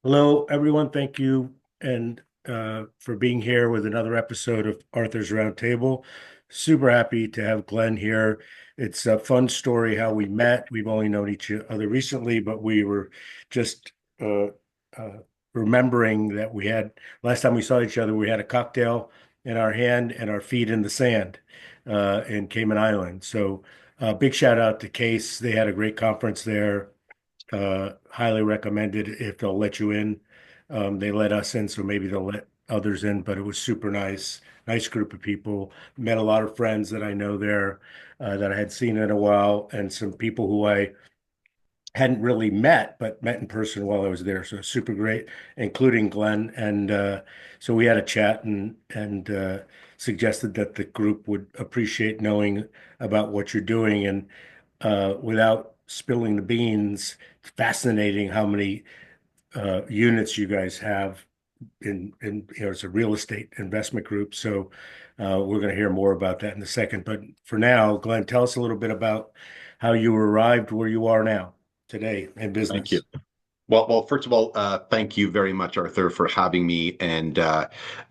Hello, everyone. Thank you and for being here with another episode of Arthur's Roundtable. Super happy to have Glenn here. It's a fun story how we met. We've only known each other recently, but we were just uh, remembering that we had last time we saw each other, we had a cocktail in our hand and our feet in the sand in Cayman Islands. So big shout out to Case. They had a great conference there. Highly recommended if they'll let you in. They let us in, so maybe they'll let others in, but it was super nice. Nice group of people. Met a lot of friends that I know there that I had seen in a while, and some people who I hadn't really met, but met in person while I was there. So super great, including Glenn. And so we had a chat and suggested that the group would appreciate knowing about what you're doing. And without spilling the beans, it's fascinating how many units you guys have it's a real estate investment group. So we're going to hear more about that in a second. But for now, Glenn, tell us a little bit about how you arrived where you are now today in Thank you. business. Well, first of all, thank you very much, Arthur, for having me, and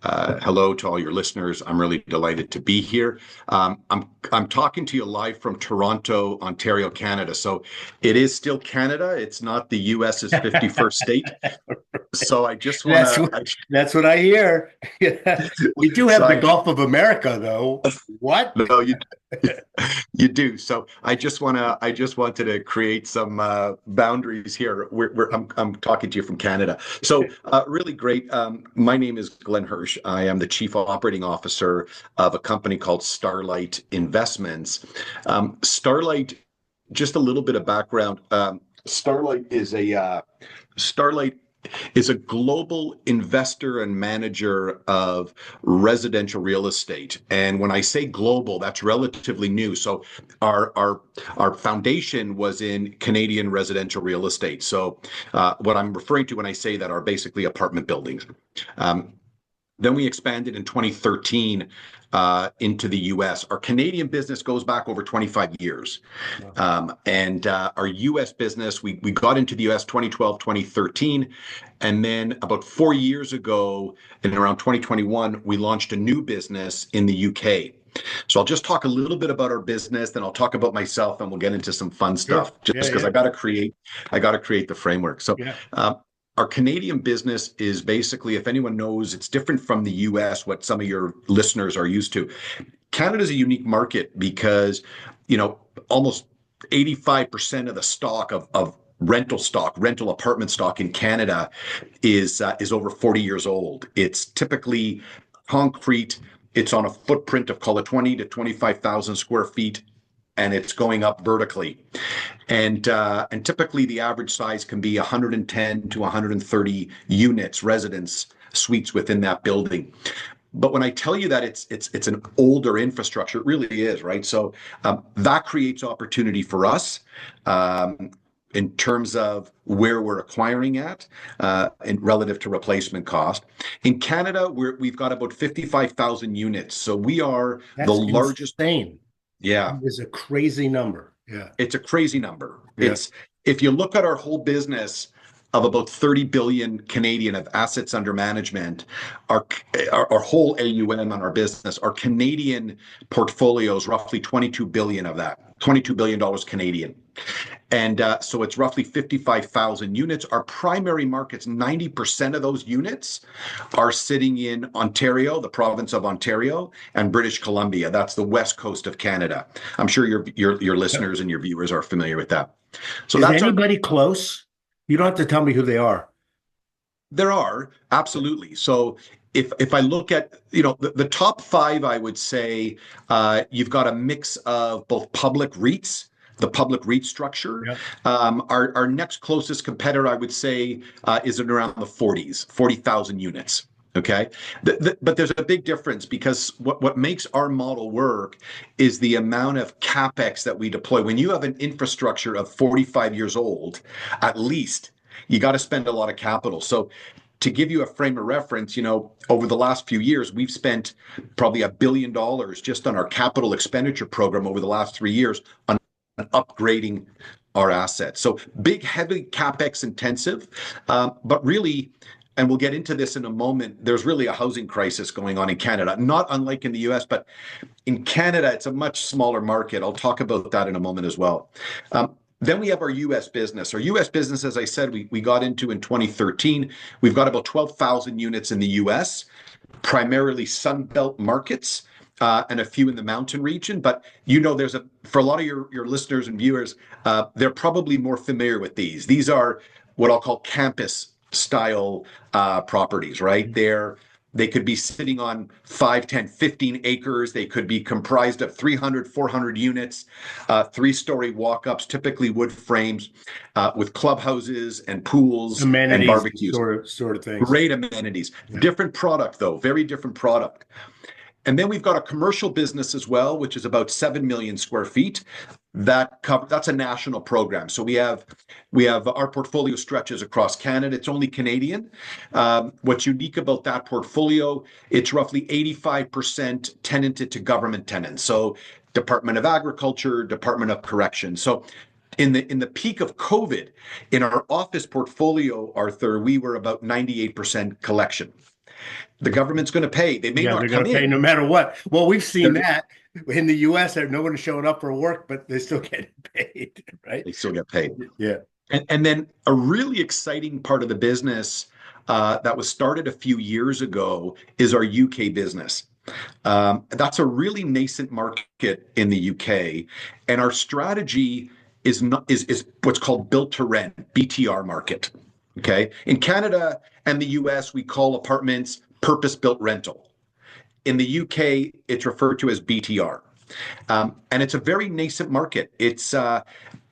hello to all your listeners. I'm really delighted to be here. I'm talking to you live from Toronto, Ontario, Canada. So it is still Canada. It's not the U.S.'s 51st state. So I just want That's to. what that's what I hear. We do So have the I Gulf of America, though. What? no, you do. So I just wanted to create some boundaries here. I'm talking to you from Canada. So really great. My name is Glen Hirsh. I am the Chief Operating Officer of a company called Starlight Investments. Starlight, just a little bit of background. Starlight is Starlight is a global investor and manager of residential real estate. And when I say global, that's relatively new. So our foundation was in Canadian residential real estate. So what I'm referring to when I say that are basically apartment buildings. Um, then we expanded in 2013 into the US. Our Canadian business goes back over 25 years. Wow. And our US business, we got into the US 2012, 2013. And then about 4 years ago, in around 2021, we launched a new business in the UK. So I'll just talk a little bit about our business, then I'll talk about myself, and we'll get into some fun Sure. stuff. Just Yeah, because yeah, I got to create the framework. So yeah. uh, our Canadian business is basically, if anyone knows, it's different from the US, what some of your listeners are used to. Canada is a unique market because, almost 85% of the stock of rental apartment stock in Canada is over 40 years old. It's typically concrete. It's on a footprint of call it 20 to 25,000 square feet, and it's going up vertically. And typically the average size can be 110 to 130 units, residence suites within that building. But when I tell you that it's an older infrastructure, it really is, right? So that creates opportunity for us in terms of where we're acquiring at in relative to replacement cost. In Canada, we've got about 55,000 units. So we are the That's largest. insane. Yeah, That is a crazy number. Yeah, it's a crazy number. yeah. If you look at our whole business of about 30 billion Canadian of assets under management, our our whole AUM on our business, our Canadian portfolio is roughly 22 billion of that, $22 billion Canadian. And so it's roughly 55,000 units. Our primary markets, 90% of those units are sitting in Ontario, the province of Ontario, and British Columbia. That's the west coast of Canada. I'm sure your Yep. listeners and your viewers are familiar with that. So Is that's our. anybody close? You don't have to tell me who they are. There are absolutely. So if I look at the top five, I would say you've got a mix of both public REITs, the public REIT structure. Yeah. Our next closest competitor, I would say, is in around the 40,000 units. Okay. But there's a big difference because what makes our model work is the amount of capex that we deploy. When you have an infrastructure of 45 years old, at least, you got to spend a lot of capital. So to give you a frame of reference, over the last few years, we've spent probably $1 billion just on our capital expenditure program over the last 3 years on upgrading our assets. So big, heavy capex intensive, but really, and we'll get into this in a moment, there's really a housing crisis going on in Canada, not unlike in the US, but in Canada, it's a much smaller market. I'll talk about that in a moment as well. Then we have our US business. Our US business, as I said, we got into in 2013. We've got about 12,000 units in the US, primarily Sunbelt markets. And a few in the mountain region, but for a lot of your listeners and viewers, they're probably more familiar with these. These are what I'll call campus style properties, right? They could be sitting on 5, 10, 15 acres. They could be comprised of 300, 400 units, 3-story walk-ups, typically wood frames, with clubhouses and pools and Amenities, barbecues. sort of things. Great amenities. Yeah. Different product, though, very different product. And then we've got a commercial business as well, which is about 7 million square feet. That's a national program. So we have our portfolio stretches across Canada. It's only Canadian. What's unique about that portfolio, it's roughly 85% tenanted to government tenants. So Department of Agriculture, Department of Correction. So in the peak of COVID, in our office portfolio, Arthur, we were about 98% collection. The government's going to pay. They may not they're come going to pay in. no matter what. Well, we've seen that in the US. No one is showing up for work, but they still get paid, right? They still get paid. Yeah. And then a really exciting part of the business that was started a few years ago is our UK business. That's a really nascent market in the UK, and our strategy is what's called built to rent, BTR market. Okay, in Canada and the US, we call apartments purpose-built rental. In the UK, it's referred to as BTR. And it's a very nascent market. It's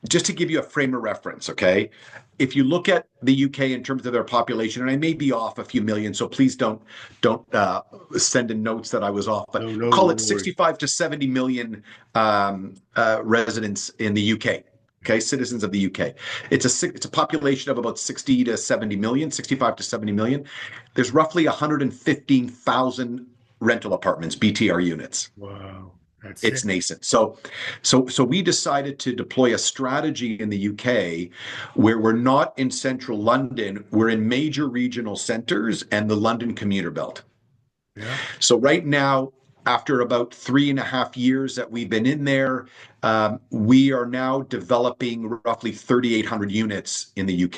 just to give you a frame of reference, okay? If you look at the UK in terms of their population, and I may be off a few million, so please don't send in notes that I was off, but call it 65 to 70 million residents in the UK. Okay, citizens of the UK. It's a population of about 60 to 70 million, 65 to 70 million. There's roughly 115,000 rental apartments, BTR units. Wow. It's nascent. So we decided to deploy a strategy in the UK where we're not in central London, we're in major regional centers and the London commuter belt. Yeah. So right now, after about 3.5 years that we've been in there, we are now developing roughly 3,800 units in the UK.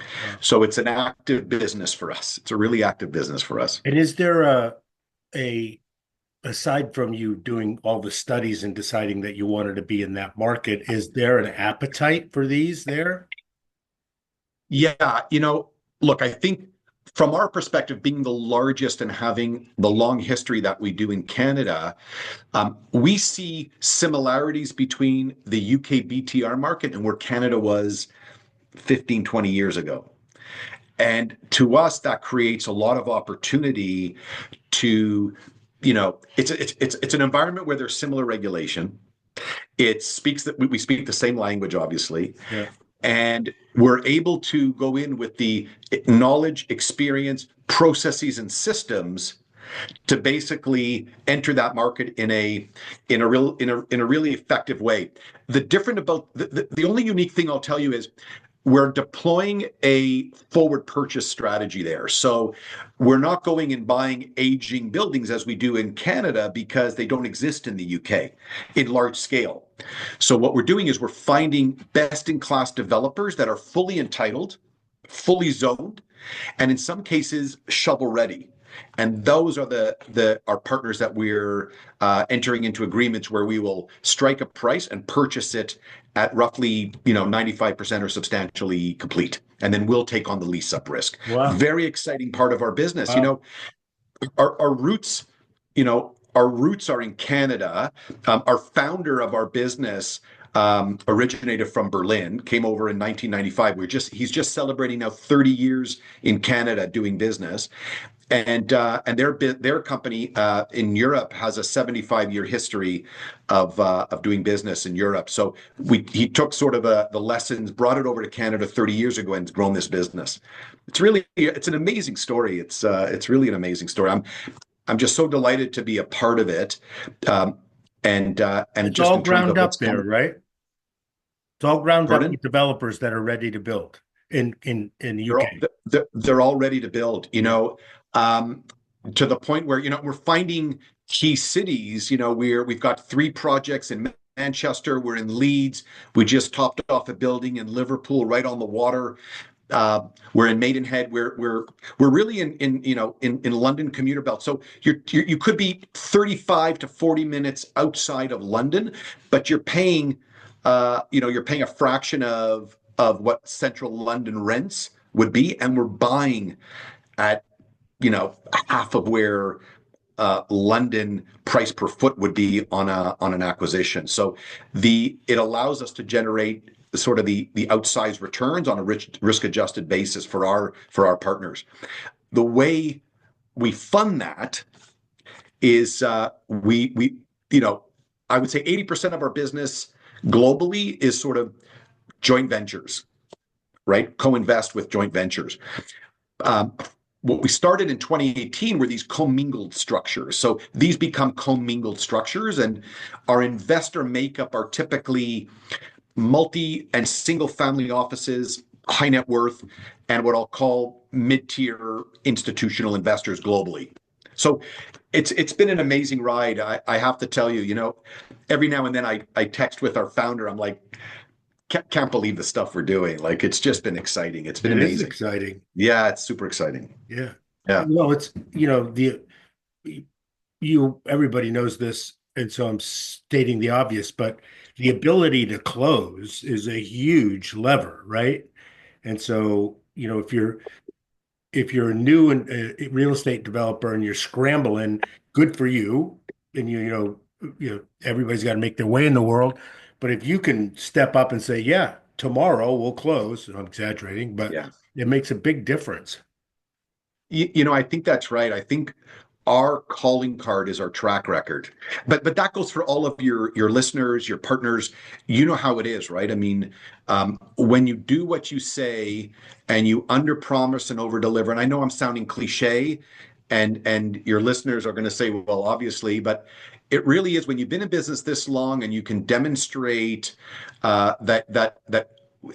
Wow. So it's an active business for us. It's a really active business for us. And is there aside from you doing all the studies and deciding that you wanted to be in that market, is there an appetite for these there? Yeah, look, I think from our perspective, being the largest and having the long history that we do in Canada, we see similarities between the UK BTR market and where Canada was 15, 20 years ago. And to us, that creates a lot of opportunity to, it's an environment where there's similar regulation. We speak the same language, obviously. Yeah. And we're able to go in with the knowledge, experience, processes, and systems to basically enter that market in a really effective way. The only unique thing I'll tell you is we're deploying a forward purchase strategy there. So we're not going and buying aging buildings as we do in Canada because they don't exist in the UK in large scale. So what we're doing is we're finding best-in-class developers that are fully entitled, fully zoned, and in some cases shovel-ready. And those are our partners that we're entering into agreements where we will strike a price and purchase it at roughly 95% or substantially complete, and then we'll take on the lease-up risk. Wow. Very exciting part of our business. Wow. Our roots, our roots are in Canada. Our founder of our business originated from Berlin, came over in 1995. He's just celebrating now 30 years in Canada doing business. And their company in Europe has a 75-year history of doing business in Europe. So he took sort of the lessons, brought it over to Canada 30 years ago, and has grown this business. It's an amazing story. It's really an amazing story. I'm just so delighted to be a part of it. And it's just all in terms ground of up there, right? It's all ground up Pardon? with developers that are ready to build in the They're UK. all they're all ready to build, um, to the point where, we're finding key cities. We've got three projects in Manchester, we're in Leeds, we just topped off a building in Liverpool right on the water. We're in Maidenhead. We're really in London commuter belt. So you could be 35 to 40 minutes outside of London, but you're paying a fraction of what central London rents would be, and we're buying at half of where London price per foot would be on an acquisition. So it allows us to generate the outsized returns on a risk adjusted basis for our partners. The way we fund that is we I would say 80% of our business globally is sort of joint ventures, right? Co-invest with joint ventures. Um, what we started in 2018 were these commingled structures. So these become commingled structures, and our investor makeup are typically multi and single family offices, high net worth, and what I'll call mid-tier institutional investors globally. So it's been an amazing ride. I have to tell you, every now and then I text with our founder. I'm like, can't believe the stuff we're doing. Like, it's just been exciting. It's been It is amazing. exciting. Yeah, it's super exciting. Yeah. Yeah. Well, it's, the everybody knows this, and so I'm stating the obvious, but the ability to close is a huge lever, right? And so, if you're a new real estate developer and you're scrambling, good for you. And everybody's got to make their way in the world. But if you can step up and say, "Yeah, tomorrow we'll close," I'm exaggerating, but Yeah. it makes a big difference. I think that's right. I think our calling card is our track record. But that goes for all of your listeners, your partners. You know how it is, right? I mean, when you do what you say and you under promise and over deliver, and I know I'm sounding cliche, and your listeners are going to say, well, obviously, but it really is when you've been in business this long and you can demonstrate that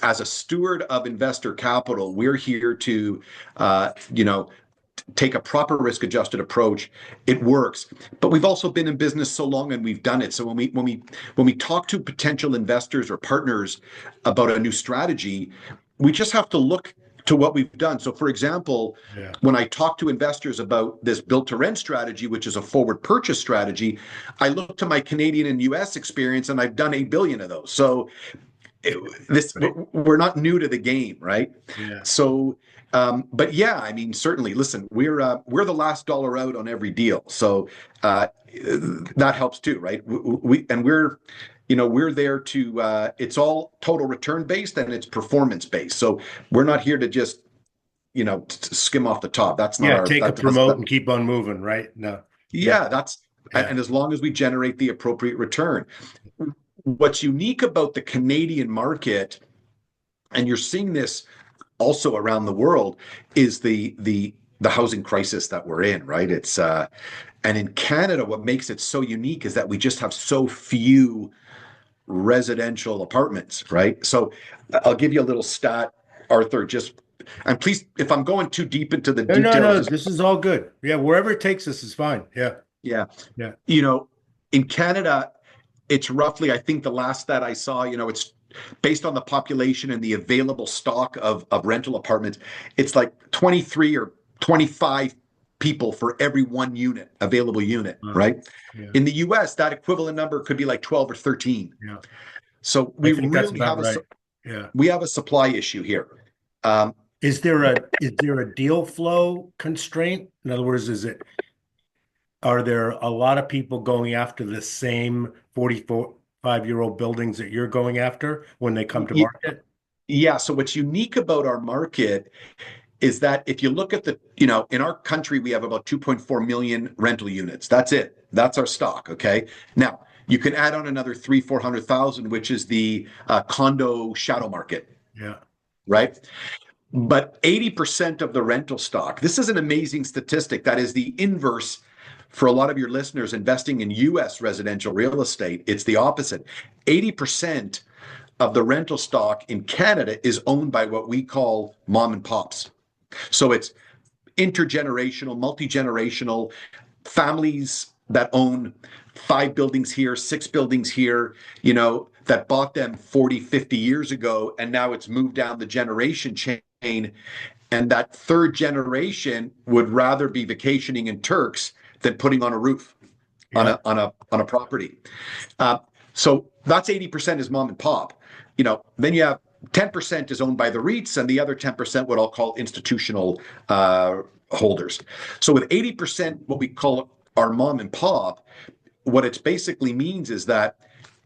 as a steward of investor capital, we're here to, take a proper risk adjusted approach. It works. But we've also been in business so long and we've done it. So when we talk to potential investors or partners about a new strategy, we just have to look to what we've done. So for example, Yeah. when I talk to investors about this built to rent strategy, which is a forward purchase strategy, I look to my Canadian and US experience, and I've done 8 billion of those. So Right. we're not new to the game, right? Yeah. So, but yeah, I mean, certainly. Listen, we're the last dollar out on every deal, so that helps too, right? We're there to. It's all total return based and it's performance based. So we're not here to just skim off the top. That's not Yeah. our. Take a That promote and keep on moving, right? No. Yeah. yeah, that's Yeah. and as long as we generate the appropriate return. What's unique about the Canadian market, and you're seeing this also around the world, is the housing crisis that we're in, right? It's and in Canada, what makes it so unique is that we just have so few residential apartments, right? So I'll give you a little stat, Arthur, just and please, if I'm going too deep into the No, no, details, no. just This is all good. Yeah. Wherever it takes us is fine. Yeah. yeah. Yeah. You know, in Canada, it's roughly, I think the last that I saw, it's based on the population and the available stock of rental apartments. It's like 23 or 25 people for every one available unit, Wow. right? Yeah. In the US, that equivalent number could be like 12 or 13. Yeah. So I we think that's really about have right. Yeah. a supply issue here. Um, Is there a deal flow constraint? In other words, are there a lot of people going after the same 44, 5-year-old buildings that you're going after when they come to market? yeah. So what's unique about our market is that if you look at in our country, we have about 2.4 million rental units. That's it. That's our stock. Okay. Now you can add on another 400,000, which is the condo shadow market, Yeah. right? But 80% of the rental stock, this is an amazing statistic. That is the inverse for a lot of your listeners investing in US residential real estate. It's the opposite. 80% of the rental stock in Canada is owned by what we call mom and pops. So it's intergenerational, multi-generational families that own 5 buildings here, 6 buildings here, that bought them 40, 50 years ago. And now it's moved down the generation chain. And that third generation would rather be vacationing in Turks than putting on a roof on Yeah. a property. So that's 80% is mom and pop. Then you have 10% is owned by the REITs, and the other 10% what I'll call institutional holders. So with 80%, what we call our mom and pop, what it basically means is that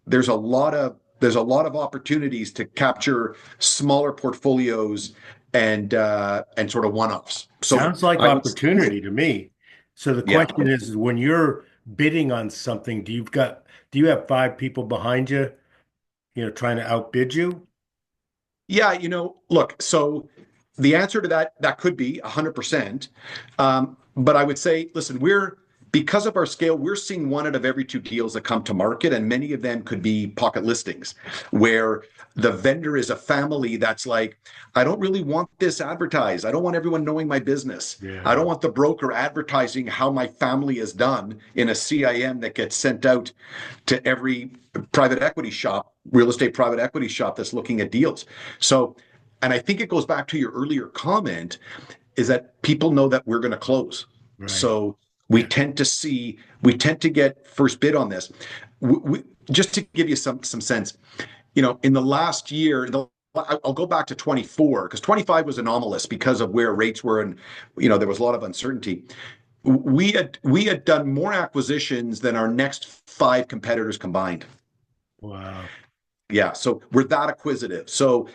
there's a lot of opportunities to capture smaller portfolios and sort of one-offs. So Sounds like I would, opportunity to me. So the yeah, question is when you're bidding on something, do you have 5 people behind you, trying to outbid you? yeah, look, so the answer to that could be 100%. But I would say, listen, because of our scale, we're seeing 1 out of every 2 deals that come to market, and many of them could be pocket listings where the vendor is a family that's like, I don't really want this advertised. I don't want everyone knowing my business. I Yeah. don't want the broker advertising how my family is done in a CIM that gets sent out to every private equity shop, real estate private equity shop that's looking at deals. So, and I think it goes back to your earlier comment, is that people know that we're going to close. Right. So Yeah. we tend to get first bid on this. Just to give you some sense, in the last year, I'll go back to 24 because 25 was anomalous because of where rates were and there was a lot of uncertainty. We had done more acquisitions than our next 5 competitors combined. Wow. Yeah, so we're that acquisitive. So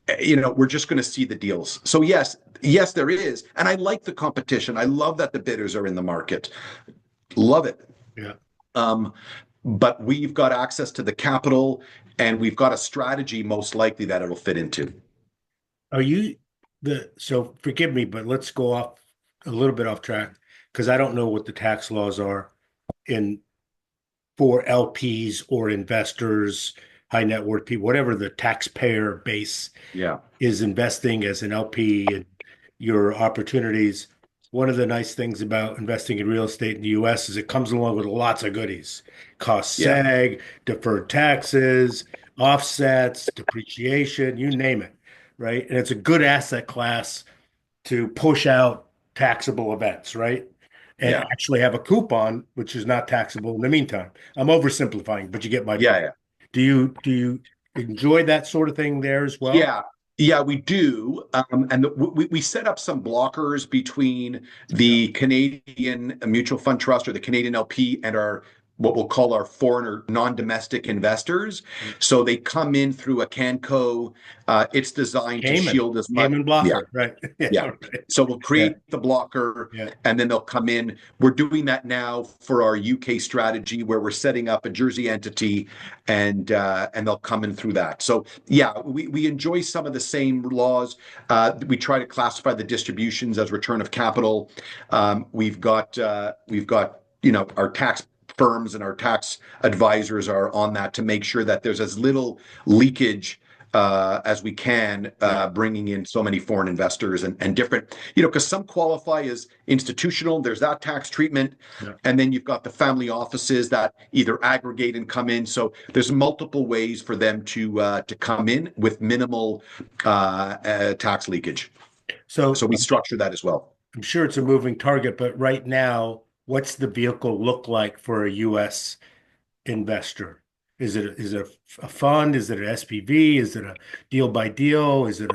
we're just going to see the deals. So yes, there is, and I like the competition. I love that the bidders are in the market. Love it. Yeah. Um, but we've got access to the capital, and we've got a strategy most likely that it'll fit into. Are you so forgive me, but let's go off a little bit off track because I don't know what the tax laws are in for LPs or investors, high net worth people, whatever the taxpayer base Yeah, is investing as an LP and your opportunities. One of the nice things about investing in real estate in the US is it comes along with lots of goodies. Cost yeah, seg, deferred taxes, offsets, depreciation, you name it, right? And it's a good asset class to push out taxable events, right? And yeah, actually have a coupon, which is not taxable in the meantime. I'm oversimplifying, but you get my point. yeah, Do you enjoy that sort of thing there as well? yeah. Yeah, we do. And we set up some blockers between Yeah. the Canadian Mutual Fund Trust or the Canadian LP and our what we'll call our foreign or non-domestic investors. So they come in through a Canco. It's designed to Cayman, shield as much. Cayman Yeah, blocker, right? yeah. Yeah, right. So we'll Yeah, create the blocker yeah. and then they'll come in. We're doing that now for our UK strategy where we're setting up a Jersey entity and they'll come in through that. So yeah, we enjoy some of the same laws. We try to classify the distributions as return of capital. We've got our tax firms and our tax advisors are on that to make sure that there's as little leakage as we can, Yeah. bringing in so many foreign investors and different, because some qualify as institutional. There's that tax treatment, Yeah. and then you've got the family offices that either aggregate and come in. So there's multiple ways for them to come in with minimal tax leakage. So So we structure that as well. I'm sure it's a moving target, but right now, what's the vehicle look like for a US investor? Is it a fund? Is it an SPV? Is it a deal by deal? Is it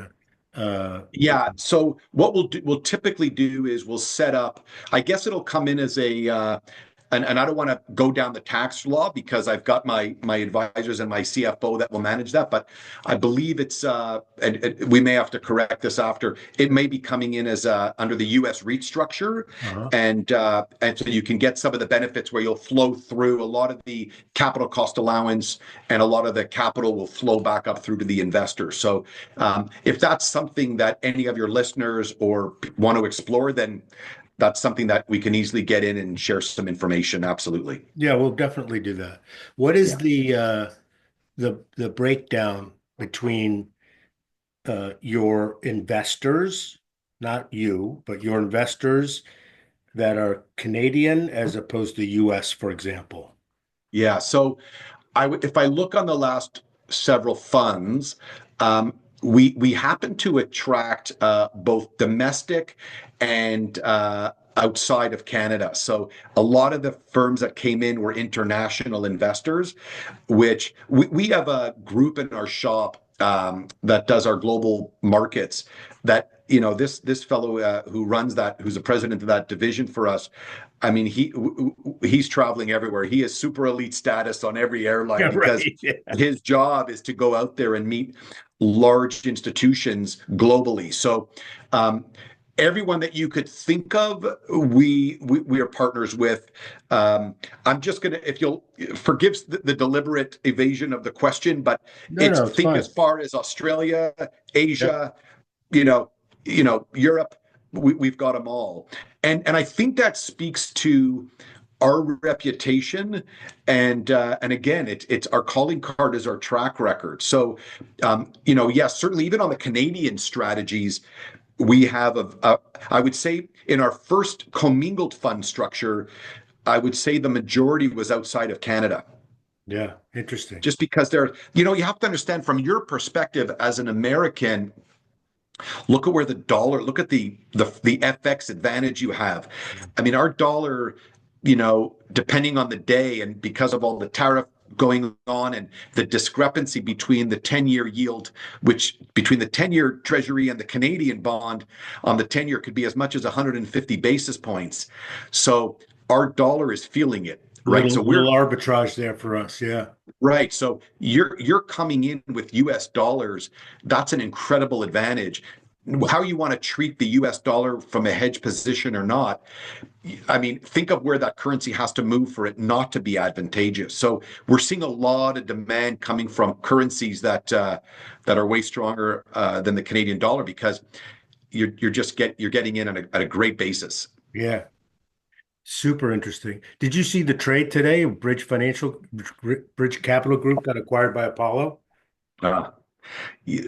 a Yeah. So what we'll typically do is we'll set up. I guess it'll come in as a and I don't want to go down the tax law because I've got my advisors and my CFO that will manage that. But I believe it's and we may have to correct this after. It may be coming in as under the U.S. REIT structure, uh-huh. and so you can get some of the benefits where you'll flow through a lot of the capital cost allowance, and a lot of the capital will flow back up through to the investor. So if that's something that any of your listeners or want to explore, then that's something that we can easily get in and share some information. Absolutely. Yeah, we'll definitely do that. What is Yeah. the breakdown between your investors, not you, but your investors that are Canadian as opposed to US, for example? Yeah. So if I look on the last several funds, we happen to attract both domestic and outside of Canada. So a lot of the firms that came in were international investors, which we have a group in our shop that does our global markets. This fellow who runs that, who's the president of that division for us. I mean, he's traveling everywhere. He has super elite status on every airline Yeah, because right. Yeah. his job is to go out there and meet large institutions globally. So everyone that you could think of, we are partners with. I'm just gonna, if you'll forgive the deliberate evasion of the question, but No, it's no, it's think as fine. far as Australia, Yep. Asia, you know, Europe. We've got them all, and I think that speaks to our reputation, and again, it's our calling card is our track record. So, yes, certainly even on the Canadian strategies, we have I would say in our first commingled fund structure, I would say the majority was outside of Canada. Yeah. Interesting. Just because you have to understand from your perspective as an American, look at where the dollar, look at the FX advantage you have. I mean, our dollar, depending on the day and because of all the tariff going on and the discrepancy between the 10-year yield, which between the 10-year treasury and the Canadian bond on the 10-year could be as much as 150 basis points. So our dollar is feeling it, right? So Little we're arbitrage there for us. Yeah. right. So you're coming in with US dollars. That's an incredible advantage. How you want to treat the US dollar from a hedge position or not, I mean, think of where that currency has to move for it not to be advantageous. So we're seeing a lot of demand coming from currencies that are way stronger than the Canadian dollar because you're getting in at a great basis. Yeah. Super interesting. Did you see the trade today? Bridge Capital Group got acquired by Apollo. Uh,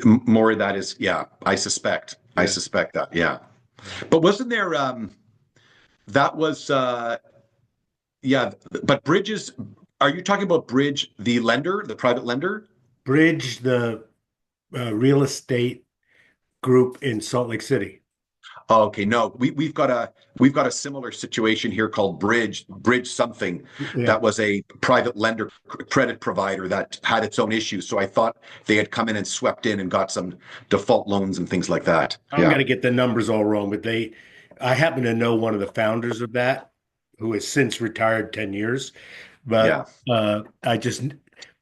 More of that is, yeah, I suspect. I Yeah. suspect that, yeah. Yeah. But wasn't there that was yeah, but Bridges, are you talking about Bridge, the lender, the private lender? Bridge, the real estate group in Salt Lake City. Oh, okay, no, we've got a similar situation here called Bridge something Yeah. that was a private lender credit provider that had its own issues. So I thought they had come in and swept in and got some default loans and things like that. I'm Yeah, gonna get the numbers all wrong, but I happen to know one of the founders of that, who has since retired 10 years. But yeah, I just,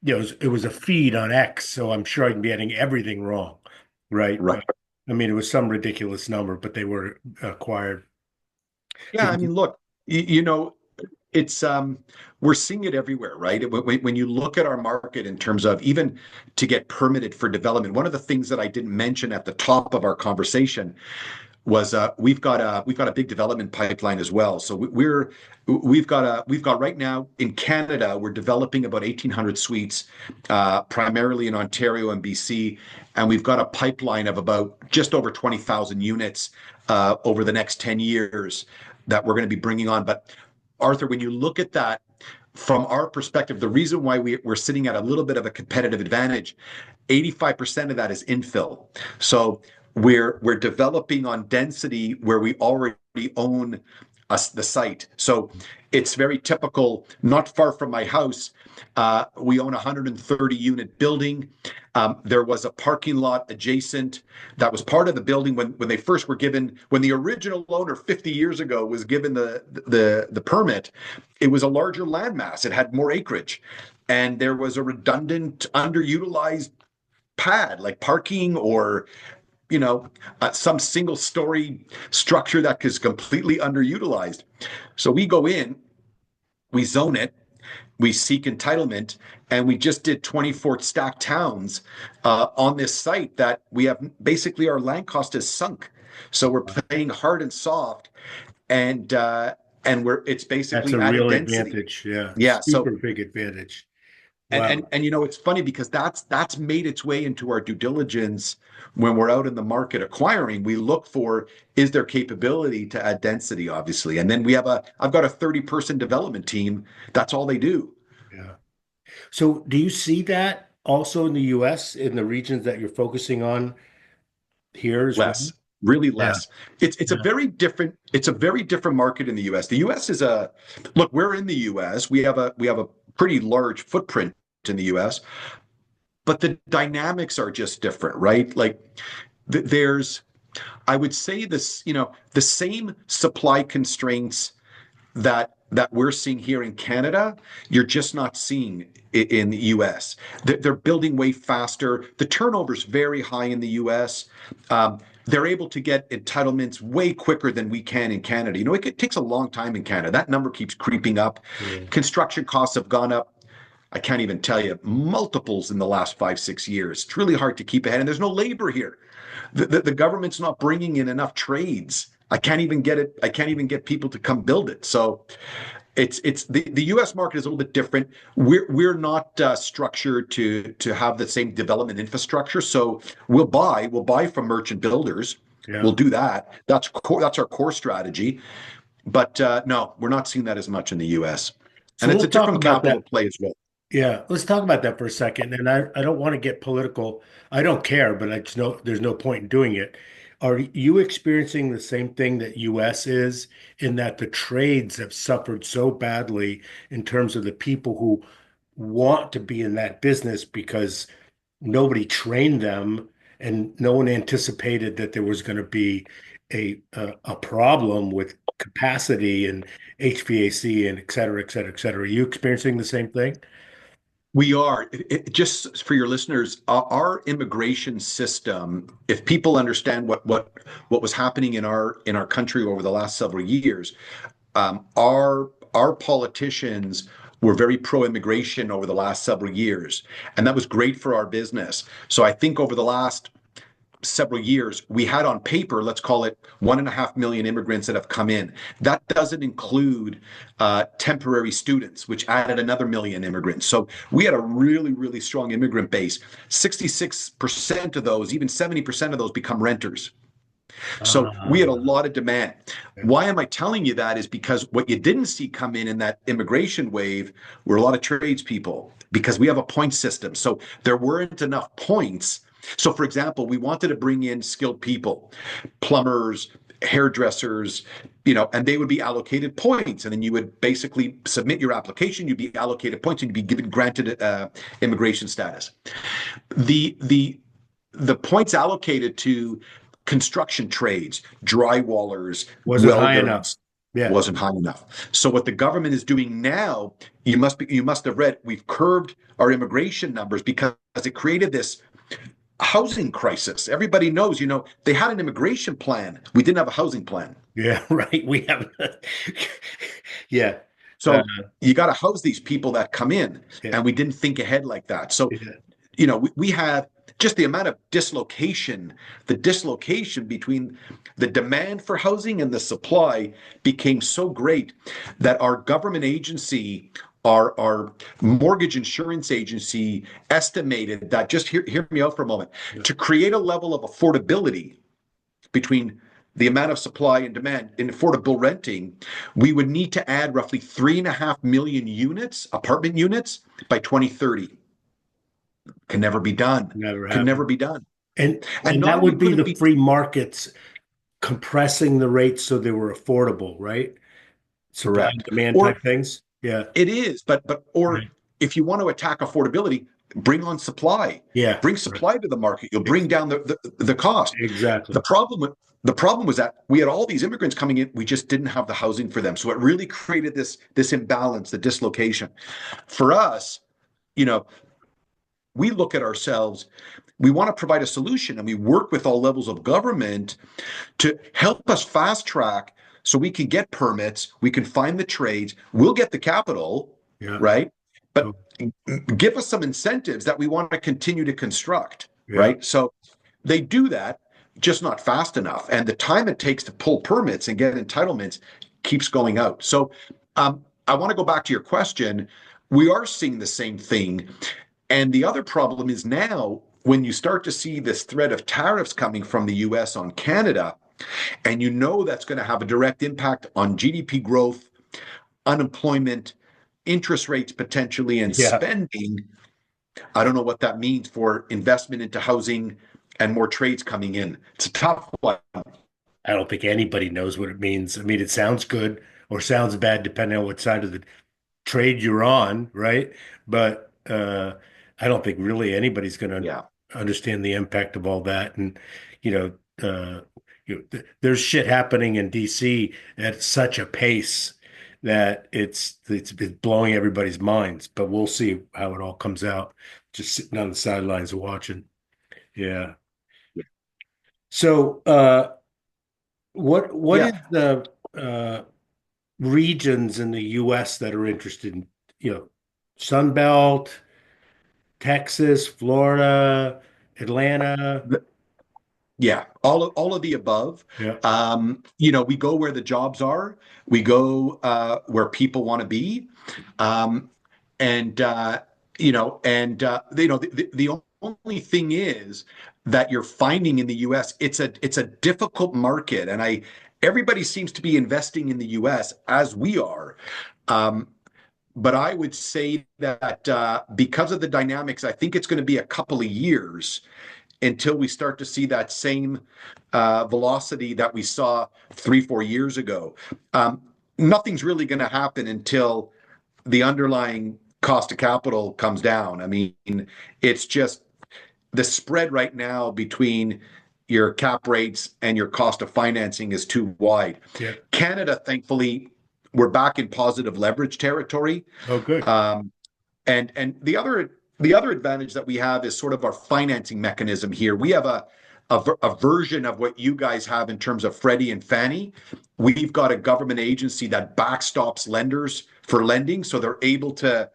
it was a feed on X, so I'm sure I can be getting everything wrong, right? right. But I mean, it was some ridiculous number, but they were acquired. Yeah, I mean, look, it's we're seeing it everywhere, right? When you look at our market in terms of even to get permitted for development, one of the things that I didn't mention at the top of our conversation was we've got a big development pipeline as well. So we've got right now in Canada we're developing about 1,800 suites, primarily in Ontario and BC, and we've got a pipeline of about just over 20,000 units over the next 10 years that we're going to be bringing on. But Arthur, when you look at that from our perspective, the reason why we're sitting at a little bit of a competitive advantage, 85% of that is infill. So we're developing on density where we already own the site. So it's very typical. Not far from my house, we own a 130 unit building. There was a parking lot adjacent that was part of the building when they first were given, when the original owner 50 years ago was given the permit. It was a larger landmass. It had more acreage, and there was a redundant, underutilized pad like parking or some single story structure that is completely underutilized. So we go in, we zone it, we seek entitlement, and we just did 24 stacked towns on this site that we have basically our land cost is sunk. So we're paying hard and soft, and it's That's basically a added real density. advantage. Yeah. Yeah. So Super big advantage. Wow. And it's funny because that's made its way into our due diligence when we're out in the market acquiring. We look for, is there capability to add density, obviously. And then I've got a 30-person development team. That's all they do. Yeah. So do you see that also in the US in the regions that you're focusing on here as well? Less, really Yeah. less. It's a Yeah. very different market in the US. The US is a look, we're in the US. We have a pretty large footprint in the US, but the dynamics are just different, right? Like there's I would say this, the same supply constraints that we're seeing here in Canada, you're just not seeing in the US. They're building way faster. The turnover is very high in the US. They're able to get entitlements way quicker than we can in Canada. It takes a long time in Canada. That number keeps creeping up. Yeah. Construction costs have gone up. I can't even tell you multiples in the last 5, 6 years. It's really hard to keep ahead, and there's no labor here. The government's not bringing in enough trades. I can't even get it. I can't even get people to come build it. So it's the U.S. market is a little bit different. We're not structured to have the same development infrastructure. So we'll buy from merchant builders. Yeah. We'll do that. That's our core strategy. But no, we're not seeing that as much in the U.S. So And it's a let's talk different about capital that. play as well. Yeah, let's talk about that for a second. And I don't want to get political. I don't care, but I just know there's no point in doing it. Are you experiencing the same thing that US is in that the trades have suffered so badly in terms of the people who want to be in that business because nobody trained them and no one anticipated that there was going to be a problem with capacity and HVAC and et cetera, et cetera, et cetera. Are you experiencing the same thing? We are. Just for your listeners, our immigration system, if people understand what was happening in our country over the last several years, our politicians were very pro-immigration over the last several years, and that was great for our business. So I think over the last several years, we had on paper, let's call it 1.5 million immigrants that have come in. That doesn't include temporary students, which added another million immigrants. So we had a really, really strong immigrant base. 66% of those, even 70% of those become renters. So we had a Ah, lot of demand. yeah. Why am I telling you that? Is because what you didn't see come in that immigration wave were a lot of tradespeople because we have a point system. So there weren't enough points. So, for example, we wanted to bring in skilled people, plumbers, hairdressers, and they would be allocated points. And then you would basically submit your application, you'd be allocated points, and you'd be given granted immigration status. The points allocated to construction trades, drywallers, Wasn't high enough. welders Yeah. wasn't high enough. So what the government is doing now, you must have read, we've curbed our immigration numbers because it created this housing crisis. Everybody knows, they had an immigration plan. We didn't have a housing plan. Yeah, right. We have, yeah, uh, So you got to house these people that come in, yeah, and we didn't think ahead like that. So yeah. we have just the amount of the dislocation between the demand for housing and the supply became so great that our government agency, our mortgage insurance agency estimated that, just hear me out for a moment, Yeah. to create a level of affordability between the amount of supply and demand in affordable renting, we would need to add roughly 3.5 million units, apartment units, by 2030. Can never be done. Never Can never happened. be done. And And and not that only would be could it the be free markets compressing the rates so they were affordable, right? Supply and correct, demand or type things. Yeah. it is, or Right. if you want to attack affordability, bring on supply. Yeah. Bring Right. supply to the market. You'll bring Ex- down the cost. The Exactly. problem with the problem was that we had all these immigrants coming in. We just didn't have the housing for them. So it really created this imbalance, the dislocation. For us, you know, we look at ourselves, we want to provide a solution, and we work with all levels of government to help us fast track so we can get permits, we can find the trades, we'll get the capital, Yeah. right? But So, give us some incentives that we want to continue to construct, yeah. right? So they do that, just not fast enough. And the time it takes to pull permits and get entitlements keeps going out. So I want to go back to your question. we are seeing the same thing. And the other problem is now when you start to see this threat of tariffs coming from the US on Canada, and you know that's going to have a direct impact on GDP growth, unemployment, interest rates potentially, and Yeah. spending. I don't know what that means for investment into housing and more trades coming in. It's a tough one. I don't think anybody knows what it means. I mean, it sounds good or sounds bad depending on what side of the trade you're on, right? But I don't think really anybody's going Yeah. to understand the impact of all that. And you know, there's shit happening in DC at such a pace that it's blowing everybody's minds. But we'll see how it all comes out. Just sitting on the sidelines watching. Yeah. So, what is Yeah. the regions in the U.S. that are interested in, Sun Belt, Texas, Florida, Atlanta? Yeah, all of the above. Yeah, We go where the jobs are. We go where people want to be, um, and the only thing is that you're finding in the U.S. it's a difficult market, and everybody seems to be investing in the U.S. as we are. Um, but I would say that because of the dynamics, I think it's going to be a couple of years until we start to see that same velocity that we saw 3, 4 years ago. Um, Nothing's really going to happen until the underlying cost of capital comes down. I mean, it's just the spread right now between your cap rates and your cost of financing is too wide. yeah. Canada, thankfully, we're back in positive leverage territory. Oh, good. Um, and the other advantage that we have is sort of our financing mechanism here. We have a version of what you guys have in terms of Freddie and Fannie. We've got a government agency that backstops lenders for lending, so they're able to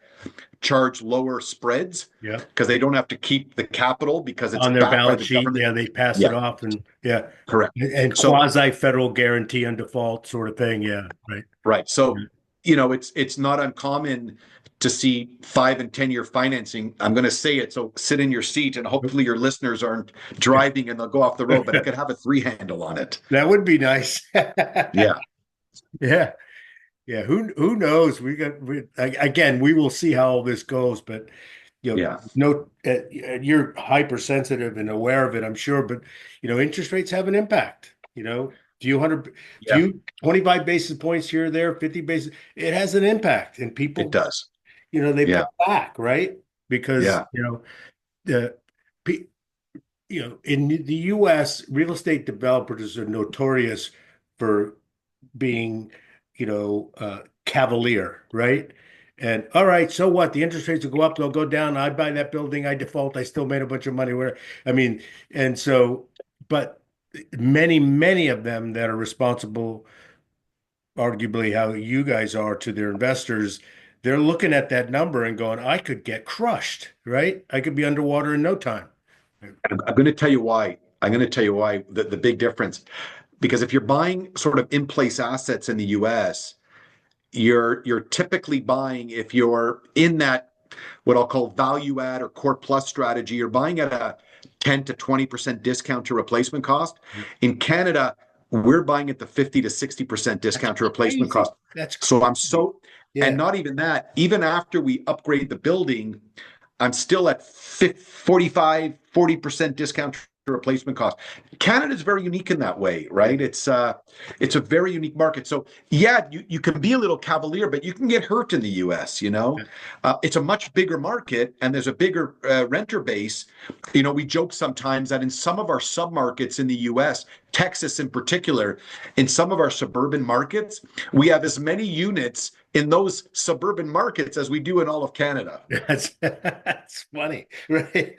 charge lower spreads Yeah. because they don't have to keep the capital because it's On their backed by balance the sheet, government. yeah, they pass it Yeah, off and yeah, correct. and So quasi federal guarantee on default sort of thing. Yeah, right. right. Yeah. So, it's not uncommon to see 5 and 10 year financing. I'm going to say it. So sit in your seat and hopefully your listeners aren't driving and they'll go off the road, but it could have a 3 handle on it. That would be nice. Yeah. Yeah. Yeah, who knows? Again, we will see how all this goes, but Yeah. no, you're hypersensitive and aware of it, I'm sure, but interest rates have an impact. Yeah. Few 25 basis points here or there, 50 basis, it has an impact, and It people, does. they Yeah. pull back, right? Because Yeah. the pe- in the U.S., real estate developers are notorious for being, cavalier, right? And all right, so what? The interest rates will go up, they'll go down. I buy that building, I default, I still made a bunch of money. Where I mean, and so, but many, many of them that are responsible, arguably how you guys are to their investors, they're looking at that number and going, I could get crushed, right? I could be underwater in no time. I'm going to tell you why. I'm going to tell you why the big difference. Because if you're buying sort of in place assets in the US, you're typically buying, if you're in that what I'll call value add or core plus strategy, you're buying at a 10 to 20% discount to replacement cost. In Canada, we're buying at the 50 to 60% That's discount to replacement crazy. cost. That's So crazy. and Yeah. not even that, even after we upgrade the building, I'm still at 45, 40% discount to replacement cost. Canada is very unique in that way, Yeah. right? It's a very unique market. So yeah, you can be a little cavalier, but you can get hurt in the US, Yeah. It's a much bigger market and there's a bigger renter base. We joke sometimes that in some of our submarkets in the US, Texas in particular, in some of our suburban markets, we have as many units in those suburban markets as we do in all of Canada. That's funny, right?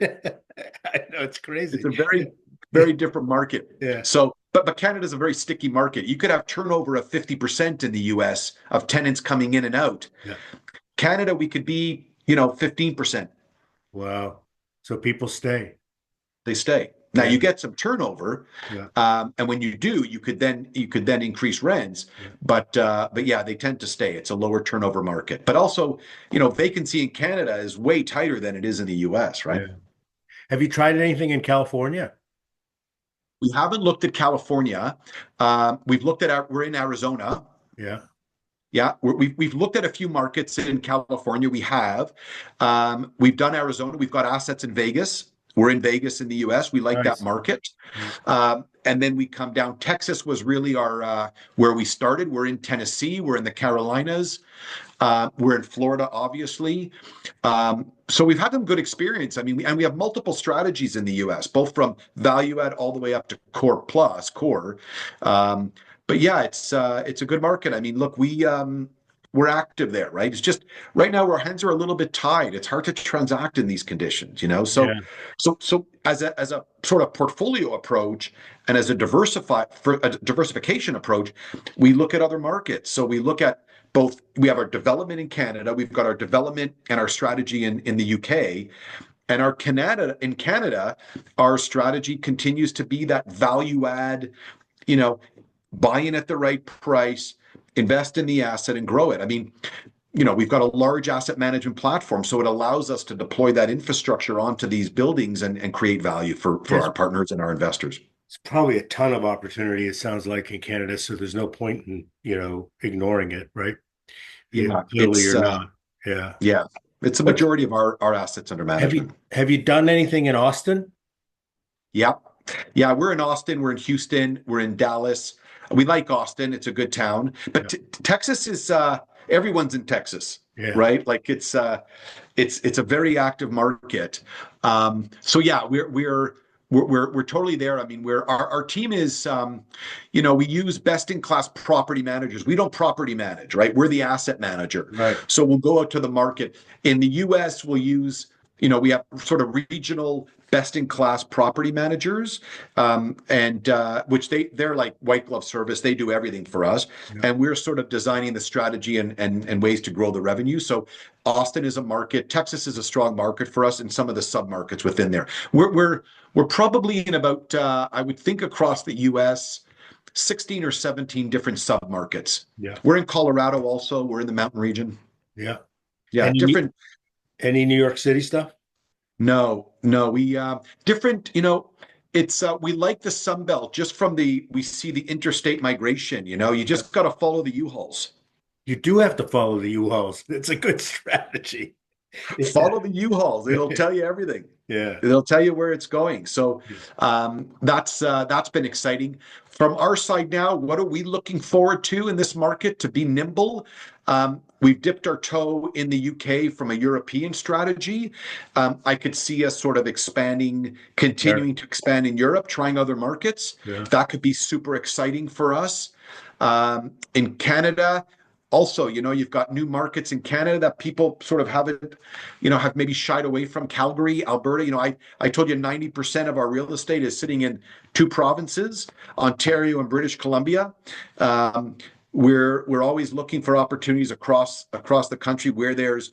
I know it's It's crazy. a very, very different market. Yeah, So, but Canada's a very sticky market. You could have turnover of 50% in the US of tenants coming in and out. yeah. Canada, we could be, 15%. Wow. So people stay. They stay. Now Yeah. you get some turnover, Yeah. and when you do, you could then increase rents. Yeah. But yeah, they tend to stay. It's a lower turnover market. But also, vacancy in Canada is way tighter than it is in the U.S., right? Yeah. Have you tried anything in California? We haven't looked at California. We're in Arizona. Yeah. Yeah, we've looked at a few markets in California. We've done Arizona. We've got assets in Vegas. We're in Vegas in the U.S. We like that Nice. market. Yeah. And then we come down. Texas was really our where we started. We're in Tennessee. We're in the Carolinas. We're in Florida, obviously. So we've had some good experience. I mean, we have multiple strategies in the U.S., both from value add all the way up to core plus core. But yeah, it's a good market. I mean, look, we're active there, right? It's just right now our hands are a little bit tied. It's hard to transact in these conditions. So Yeah. so as a sort of portfolio approach and as a diversification approach, we look at other markets. So we look at both. We have our development in Canada. We've got our development and our strategy in the UK. And in Canada, our strategy continues to be that value add, you know, buy in at the right price, invest in the asset and grow it. I mean, we've got a large asset management platform, so it allows us to deploy that infrastructure onto these buildings and create value for There's our partners and our investors. it's probably a ton of opportunity, it sounds like, in Canada, so there's no point in, ignoring it, right? Yeah, Clearly you're not. Yeah. yeah, it's a What majority of our assets under have you management. have you done anything in Austin? Yeah. Yeah, we're in Austin, we're in Houston, we're in Dallas. We like Austin, it's a good town. But Yeah. Texas is everyone's in Texas, Yeah. right? Like it's a very active market. So yeah, we're totally there. I mean, our team is we use best in class property managers. We don't property manage, right? We're the asset manager. Right. So we'll go out to the market. In the US, we'll use we have sort of regional best-in-class property managers, and which they're like white glove service. They do everything for us, Yeah. and we're sort of designing the strategy and ways to grow the revenue. So Austin is a market. Texas is a strong market for us, and some of the sub-markets within there. We're probably in about I would think across the U.S. 16 or 17 different sub-markets. Yeah. We're in Colorado also. We're in the mountain region. Yeah. Yeah, Any different. any New York City stuff? No, no, we different, it's we like the Sun Belt just from we see the interstate migration, you Yeah. just got to follow the U-Hauls. You do have to follow the U-Hauls. It's a good strategy. Yeah. Follow the U-Hauls. It'll tell you everything. Yeah. They'll tell you where it's going. So Yeah. that's been exciting. From our side now, what are we looking forward to in this market to be nimble? We've dipped our toe in the UK from a European strategy. I could see us sort of Yeah. continuing to expand in Europe, trying other markets. Yeah. That could be super exciting for us. In Canada, also, you've got new markets in Canada that people sort of haven't, have maybe shied away from. Calgary, Alberta. I told you 90% of our real estate is sitting in two provinces, Ontario and British Columbia. We're always looking for opportunities across the country where there's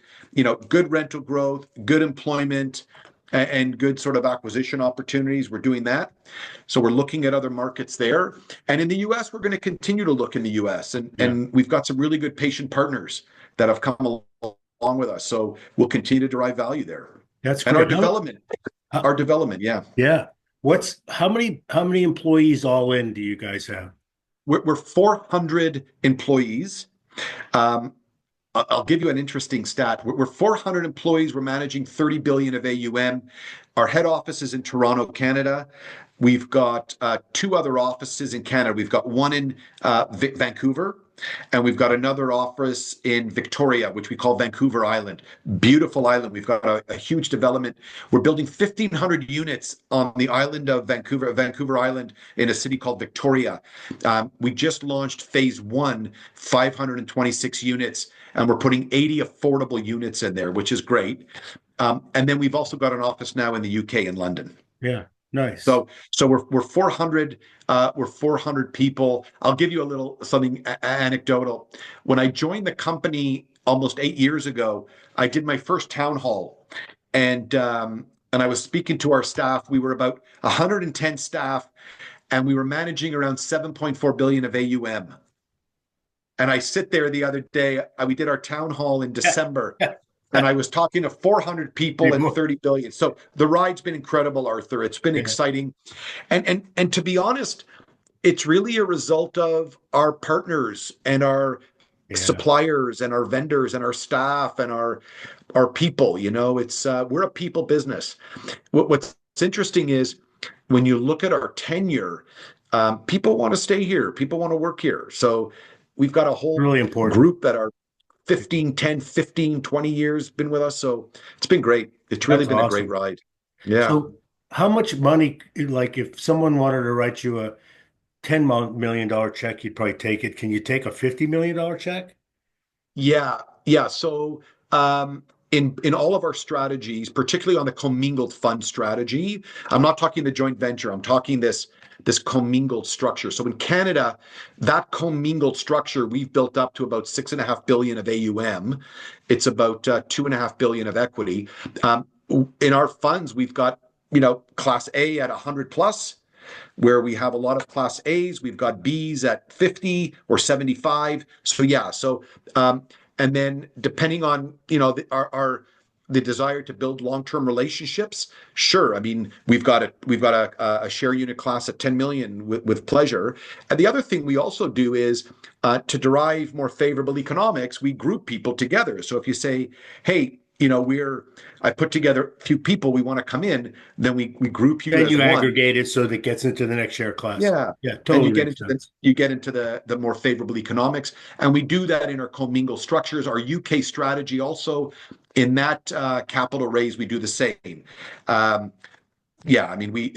good rental growth, good employment, and good sort of acquisition opportunities. We're doing that. So we're looking at other markets there. And in the US, we're going to continue to look in the US. Yeah. And we've got some really good patient partners that have come along with us. So we'll continue to derive value there. That's And our great. development, How, our development, yeah. yeah. How many employees all in do you guys have? We're 400 employees. Um, I'll give you an interesting stat. We're 400 employees. We're managing 30 billion of AUM. Our head office is in Toronto, Canada. We've got two other offices in Canada. We've got one in Vancouver, and we've got another office in Victoria, which we call Vancouver Island. Beautiful island. We've got a huge development. We're building 1,500 units on the island of Vancouver Island, in a city called Victoria. We just launched phase one, 526 units, and we're putting 80 affordable units in there, which is great. And then we've also got an office now in the UK in London. Yeah. Nice. So we're 400 we're 400 people. I'll give you a little something anecdotal. When I joined the company almost 8 years ago, I did my first town hall, and and I was speaking to our staff. We were about 110 staff, and we were managing around 7.4 billion of AUM. And I sit there the other day, we did our town hall in December, and I was talking to 400 people and 30 billion. So the ride's been incredible, Arthur. It's been Yeah. exciting. And to be honest, it's really a result of our partners and our Yeah. suppliers and our vendors and our staff and our people. It's we're a people business. What's interesting is when you look at our tenure, people want to stay here, people want to work here. So we've got a whole Really important. group that are 15, 10, 15, 20 years been with us. So it's been great. It's really That's been a great awesome. ride. Yeah. So how much money, like if someone wanted to write you a $10 million check, you'd probably take it. Can you take a $50 million check? Yeah, yeah. So in all of our strategies, particularly on the commingled fund strategy, I'm not talking the joint venture. I'm talking this commingled structure. So in Canada, that commingled structure we've built up to about 6.5 billion of AUM. It's about 2.5 billion of equity. In our funds, we've got class A at 100 plus, where we have a lot of class A's. We've got B's at 50 or 75. So yeah, and then depending on the desire to build long-term relationships, sure. I mean, we've got a share unit class at 10 million with pleasure. And the other thing we also do is to derive more favorable economics, we group people together. So if you say, hey, I put together a few people we want to come in, then we group you Then as you one. aggregate it so that it gets into the next share class. Yeah. Yeah, And you totally get makes into the sense. you get into the more favorable economics. And we do that in our commingled structures. Our UK strategy also, in that capital raise, we do the same. Um, yeah, I mean, we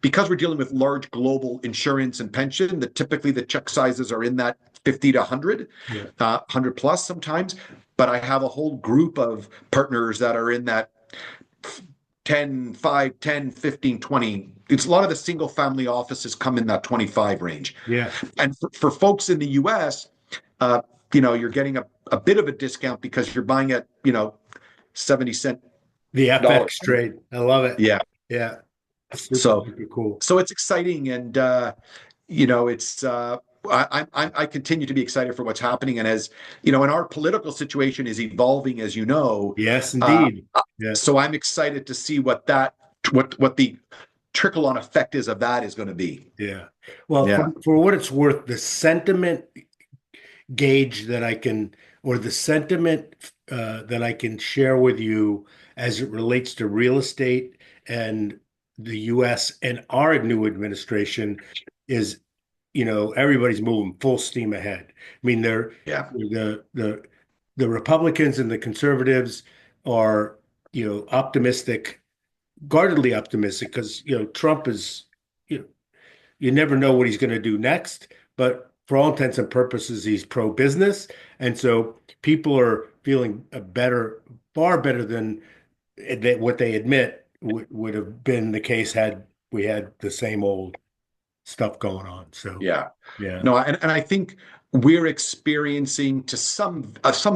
because we're dealing with large global insurance and pension, that typically the check sizes are in that 50 to 100, Yeah. 100 plus sometimes. But I have a whole group of partners that are in that 10, 5, 10, 15, 20. It's a lot of the single family offices come in that 25 range. Yeah. And for folks in the US, you're getting a bit of a discount because you're buying at, 70 cent The dollar. FX trade. I love it. Yeah. Yeah. Super, So, super cool. so it's exciting. And, it's, I continue to be excited for what's happening. And as, and our political situation is evolving, as you know, Yes, uh, indeed. Yeah. so I'm excited to see what the trickle on effect is of that is going to be. Yeah. Well, Yeah. for what it's worth, the sentiment gauge that I can, or the sentiment that I can share with you as it relates to real estate and the US and our new administration is, everybody's moving full steam ahead. I mean, Yeah. the Republicans and the conservatives are, optimistic, guardedly optimistic because, Trump is, you know, you never know what he's going to do next, but for all intents and purposes, he's pro-business. And so people are feeling better, far better than what they admit would have been the case had we had the same old stuff going on. So, Yeah. yeah. No, and I think we're experiencing to some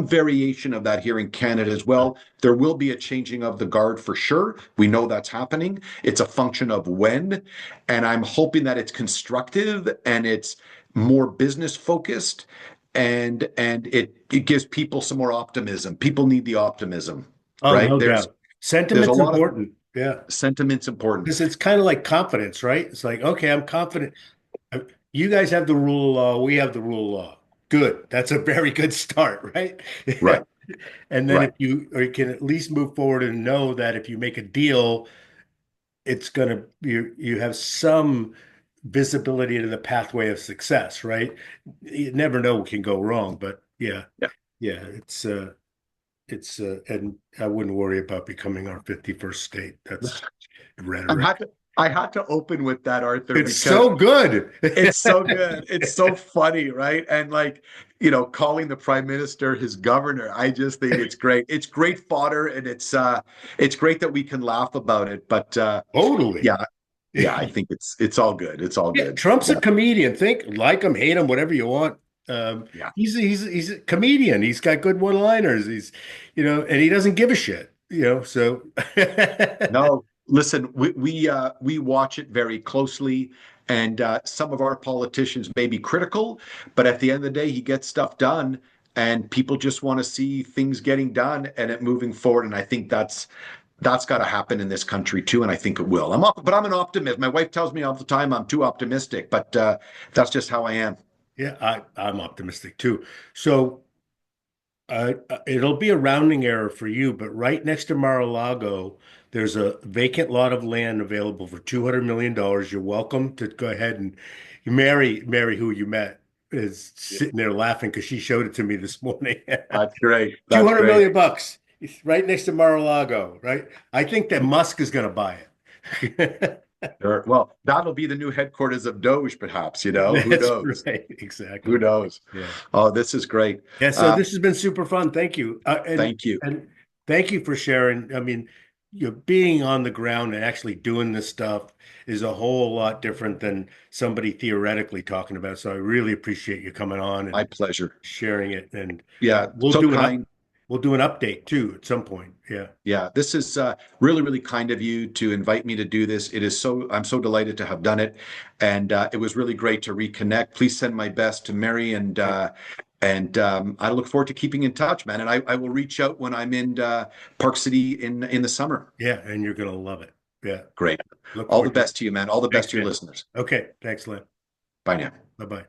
variation of that here in Canada as well. There will be a changing of the guard for sure. We know that's happening. It's a function of when, and I'm hoping that it's constructive and it's more business focused, and it gives people some more optimism. People need the optimism, Oh, right? no There's doubt. there's a Sentiment's lot of important. Yeah. sentiments important. Because it's kind of like confidence, right? It's like, okay, I'm confident. You guys have the rule of law. We have the rule of law. Good. That's a very good start, right? Right, And then if right. you can at least move forward and know that if you make a deal, it's gonna you have some visibility to the pathway of success, right? You never know what can go wrong, but yeah, Yeah. yeah, and I wouldn't worry about becoming our 51st state. That's I had rhetoric. to I had to open with that, Arthur, It's because so good. it's so good. It's so funny, right? And like, calling the prime minister his governor, I just think it's great. It's great fodder, and it's great that we can laugh about it. But Totally. yeah, yeah, I think it's all good. It's all Yeah, good. Trump's a Yeah, comedian. Think like him, hate him, whatever you want. yeah, He's a comedian. He's got good one-liners. He's, and he doesn't give a shit. So No, listen, we watch it very closely, and some of our politicians may be critical, but at the end of the day, he gets stuff done, and people just want to see things getting done and it moving forward. And I think that's got to happen in this country too, and I think it will. But I'm an optimist. My wife tells me all the time I'm too optimistic, but that's just how I am. yeah, I'm optimistic too. So it'll be a rounding error for you, but right next to Mar-a-Lago, there's a vacant lot of land available for $200 million. You're welcome to go ahead and Mary, who you met, is sitting there laughing because she showed it to me this morning. That's great. That's 200 great. million bucks. It's right next to Mar-a-Lago, right? I think that Musk is going to buy it. Sure. Well, that'll be the new headquarters of Doge, perhaps, Who That's knows? right. Who Exactly. knows? Yeah. Oh, this is great. Yeah, so this has been super fun. Thank you. Thank you. And thank you for sharing. I mean, being on the ground and actually doing this stuff is a whole lot different than somebody theoretically talking about. So I really appreciate you coming on My and pleasure. sharing it. And Yeah, we'll so do kind. we'll do an update too at some point. Yeah. Yeah, this is really, really kind of you to invite me to do this. I'm so delighted to have done it. And it was really great to reconnect. Please send my best to Mary and I look forward to keeping in touch, man. And I will reach out when I'm in Park City in the summer. Yeah, and you're gonna love it. Yeah. Great. Look All the forward to it. best to you, man. All the best Thanks, to your man. listeners. Okay. Thanks, Lynn. Bye now. Bye-bye.